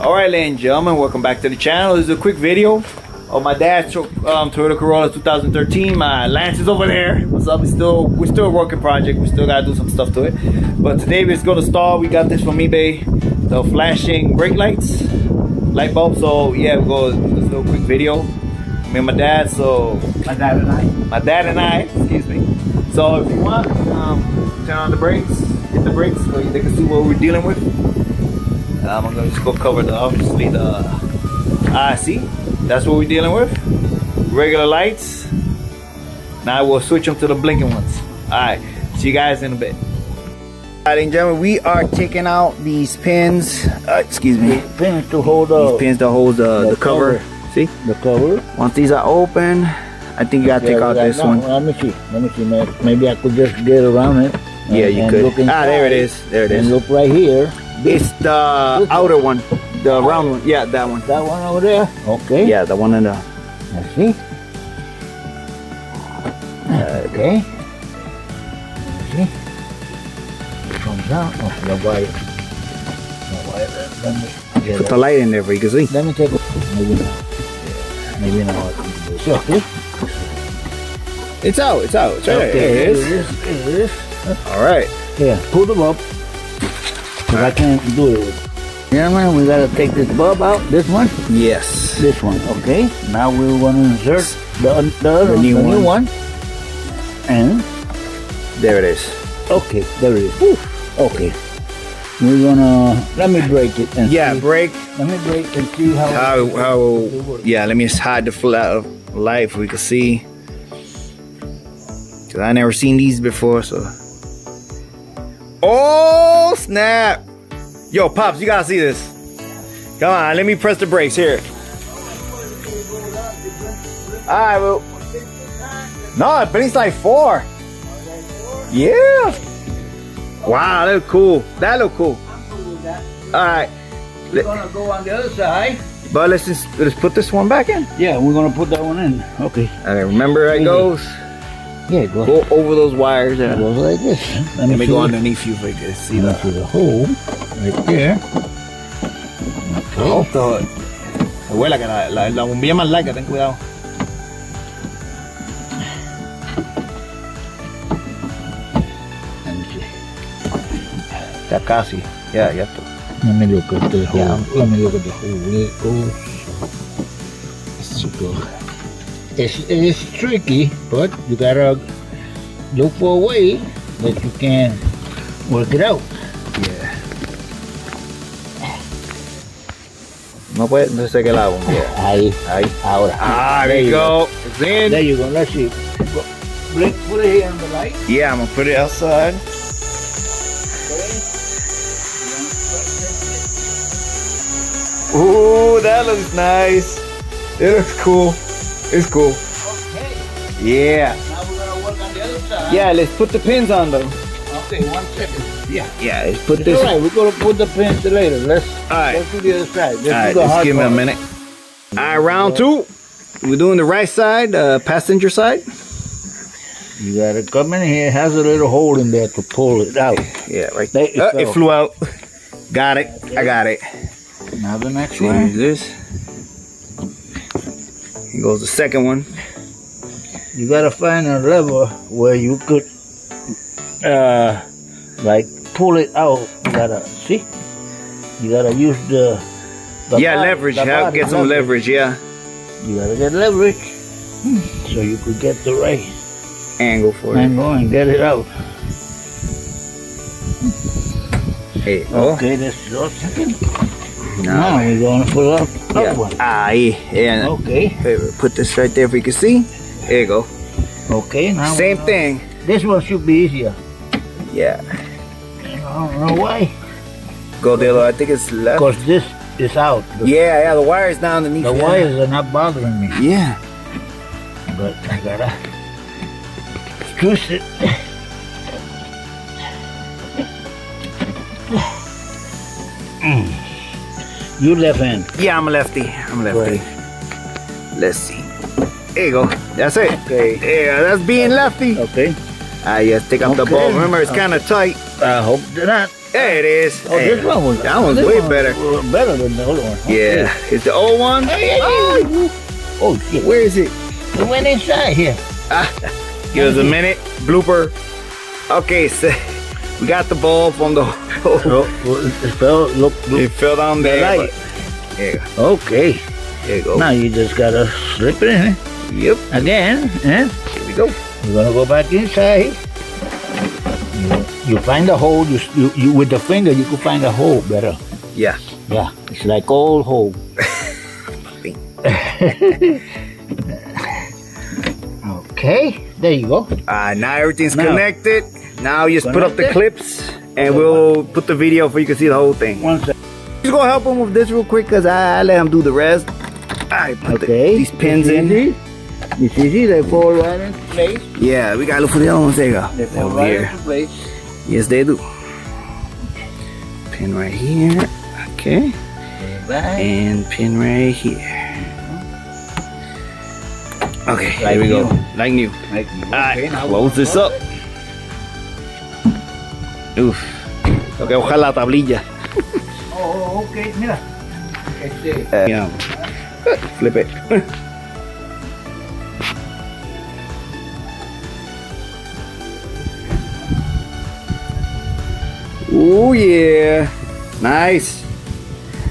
Alright, ladies and gentlemen, welcome back to the channel. This is a quick video of my dad's Toyota Corolla 2013. My Lance is over there. What's up? We're still a working project. We still gotta do some stuff to it. But today we're gonna start. We got this from eBay. The flashing brake lights, light bulb. So yeah, we'll go this little quick video. Me and my dad. So my dad and I. Excuse me. So if you want, turn on the brakes, hit the brakes so they can see what we're dealing with. I'm gonna just go cover obviously the see, that's what we're dealing with. Regular lights. Now we'll switch them to the blinking ones. Alright, see you guys in a bit. Alright, ladies and gentlemen, we are taking out these pins. Excuse me. These pins to hold the cover. See? The cover. Once these are open, I think you gotta take out this one. Let me see. Maybe I could just get around it. Yeah, you could. There it is. There it is. And look right here. It's the outer one, the round one. Yeah, that one. That one over there. Okay. Yeah, the one in the. Let's see. Okay. See. It comes out. Oh, the wire. Let me Put the light in there for you can see. Let me take it. Maybe not. Maybe not. Okay. It's out. It's out. It's right okay. There it is. It is. All right. Yeah. Pull them up. I can't do it. Gentlemen, we gotta take this bulb out. This one? Yes. This one. Okay. Now we're gonna insert the new one. And there it is. Okay, there it is. Woo. Okay. We're gonna let me break it and see. Break. Let me break and see how it works. Yeah, let me just hide the light so we can see. Cause I never seen these before, so. Oh snap! Yo, Pops, you gotta see this. Come on, let me press the brakes here. Alright, well. No, but it's like 4. Yeah. Wow, that look cool. That look cool. Alright. We're gonna go on the other side. But let's put this one back in. Yeah, we're gonna put that one in. Okay. Alright, remember how it goes? Yeah, go over those wires there. It goes like this. Let me go underneath you so you can see the hole right there. Okay. Abuela, que la bombilla más larga, ten cuidado. Let me see. Ya casi. Ya está. Let me look at the hole. Yeah. Let me look at the hole. Where it goes. It's tricky, but you gotta look for a way that you can work it out. Yeah. No puede, no sé qué lado. Yeah. Ahí. Ahora. There you go. It's in. There you go. Let's see. Put it here on the light. Yeah, I'm gonna put it outside. Ooh, that looks nice. It looks cool. It's cool. Okay. Yeah. Now we're gonna work on the other side. Yeah, let's put the pins on them. Okay, 1 second. Yeah. Yeah, let's put this. Alright, we're gonna put the pins later. Let's do the other side. Alright, just give me a minute. Alright, round 2. We're doing the right side, passenger side. You gotta come in here. It has a little hole in there to pull it out. Yeah, right there. It flew out. Got it. Okay. I got it. Now the next one. Here's this. Here goes the second one. You gotta find a lever where you could like pull it out. You gotta see. You gotta use the leverage. Get some leverage. Yeah. You gotta get leverage so you could get the right angle for it. And get it out. Hey. Okay, that's your second. Now we're gonna pull out that one. Yeah. Okay. Put this right there if you can see. There you go. Okay. Now same thing. This one should be easier. Yeah. I don't know why. Go the other. I think it's left. Because this is out. Yeah. The wire is down underneath. The wires are not bothering me. Yeah. But I gotta twist it. You left hand. Yeah, I'm a lefty. Right. Let's see. There you go. That's it. Okay. Yeah, that's being lefty. Okay. Yes, take out the bulb. Remember, it's kind of tight. I hope not. There it is. Oh, Hey, this one was. that one's this way one better. was better than the other one. Okay. Yeah, it's the old one. Oh shit! Where is it? It went inside here. Give us a minute. Blooper. Okay, so we got the ball from the. Oh, it fell. Look. It fell down there. Right. but- There you go. Okay. There you go. Now you just gotta slip it in Yep. again. Eh? Here we go. You're gonna go back inside. You find a hole. You with the finger you can find a hole better. Yeah. Yeah, it's like old hole. Okay, there you go. Now everything's Now. connected. Now you just put up the Connected. clips and we'll put the video so you can see the whole thing. One sec. Just gonna help him with this real quick because I let him do the rest. I put Okay. these pins It's in. easy. It's easy. They fall right into place. Yeah, we gotta look for the other ones. There you go. They fall Over right here. into place. Yes, they do. Pin right here. Okay. Right. And pin right here. Okay, Like here we go. new. Like new. Like, Alright, close this up. Uf. Tengo que bajar la tablilla. Oh, okay. Mira. Yeah. Flip it. Oh yeah. Nice.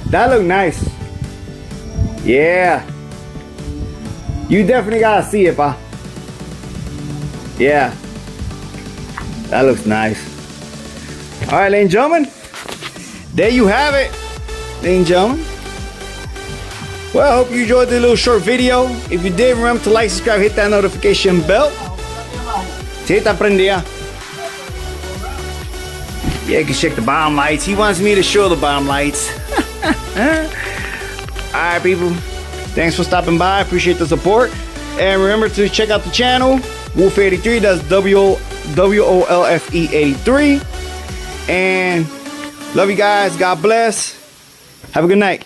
That look nice. Yeah. You definitely gotta see it, pa. Yeah. That looks nice. Alright, ladies and gentlemen. There you have it. Ladies and gentlemen. Well, I hope you enjoyed the little short video. If you did, remember to like, subscribe, hit that notification bell. Sí, está prendida. Yeah, you can check the bottom lights. He wants me to show the bottom lights. Alright, people. Thanks for stopping by. I appreciate the support. And remember to check out the channel, wolfe83. That's WOLFE83. And love you guys. God bless. Have a good night.